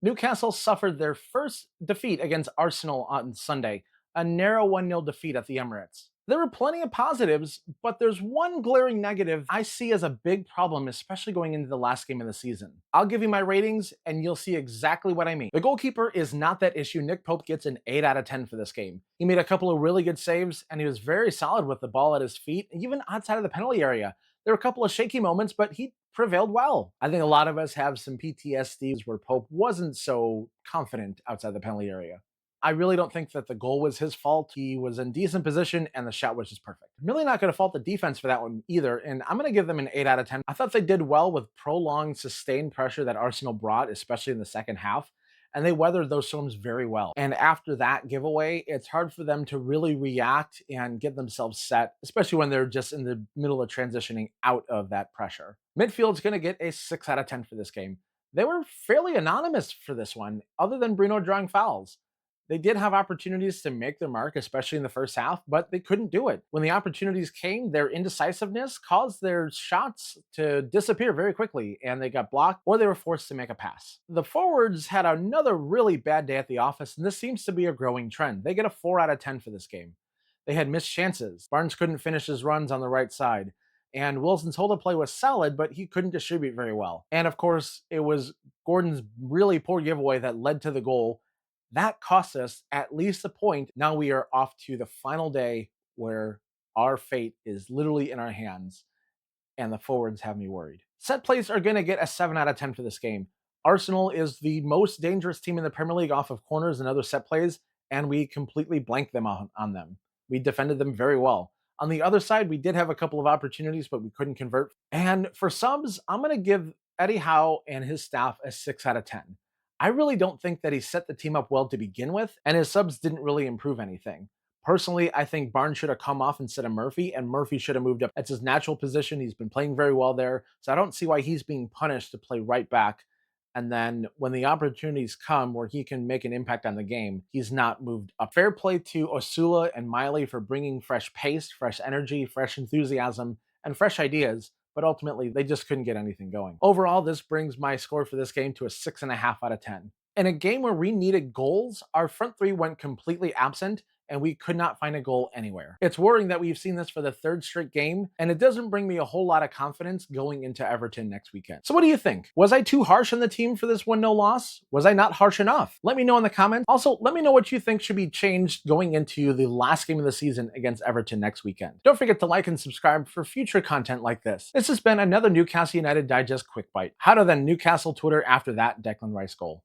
Newcastle suffered their first defeat against Arsenal on Sunday, a narrow 1-0 defeat at the Emirates. There were plenty of positives, but there's one glaring negative I see as a big problem, especially going into the last game of the season. I'll give you my ratings and you'll see exactly what I mean. The goalkeeper is not that issue. Nick Pope gets an 8 out of 10 for this game. He made a couple of really good saves and he was very solid with the ball at his feet, even outside of the penalty area. There were a couple of shaky moments, but he prevailed well. I think a lot of us have some PTSDs where Pope wasn't so confident outside the penalty area. I really don't think that the goal was his fault. He was in decent position and the shot was just perfect. I'm really not going to fault the defense for that one either, and I'm going to give them an 8 out of 10. I thought they did well with prolonged, sustained pressure that Arsenal brought, especially in the second half, and they weathered those storms very well. And after that giveaway, it's hard for them to really react and get themselves set, especially when they're just in the middle of transitioning out of that pressure. Midfield's going to get a 6 out of 10 for this game. They were fairly anonymous for this one, other than Bruno drawing fouls. They did have opportunities to make their mark, especially in the first half, but they couldn't do it. When the opportunities came, their indecisiveness caused their shots to disappear very quickly, and they got blocked or they were forced to make a pass. The forwards had another really bad day at the office, and this seems to be a growing trend. They get a 4 out of 10 for this game. They had missed chances. Barnes couldn't finish his runs on the right side. And Wilson's hold of play was solid, but he couldn't distribute very well. And of course, it was Gordon's really poor giveaway that led to the goal. That cost us at least a point. Now we are off to the final day where our fate is literally in our hands, and the forwards have me worried. Set plays are going to get a 7 out of 10 for this game. Arsenal is the most dangerous team in the Premier League off of corners and other set plays, and we completely blanked them on them. We defended them very well. On the other side, we did have a couple of opportunities, but we couldn't convert. And for subs, I'm going to give Eddie Howe and his staff a 6 out of 10. I really don't think that he set the team up well to begin with, and his subs didn't really improve anything. Personally, I think Barnes should have come off instead of Murphy, and Murphy should have moved up. That's his natural position. He's been playing very well there, so I don't see why he's being punished to play right back. And then when the opportunities come where he can make an impact on the game, he's not moved up. Fair play to Osula and Miley for bringing fresh pace, fresh energy, fresh enthusiasm, and fresh ideas, but ultimately they just couldn't get anything going. Overall, this brings my score for this game to a 6.5 out of 10. In a game where we needed goals, our front three went completely absent, and we could not find a goal anywhere. It's worrying that we've seen this for the third straight game, and it doesn't bring me a whole lot of confidence going into Everton next weekend. So what do you think? Was I too harsh on the team for this 1-0 loss? Was I not harsh enough? Let me know in the comments. Also, let me know what you think should be changed going into the last game of the season against Everton next weekend. Don't forget to like and subscribe for future content like this. This has been another Newcastle United Digest Quick Bite. How to then Newcastle Twitter after that Declan Rice goal.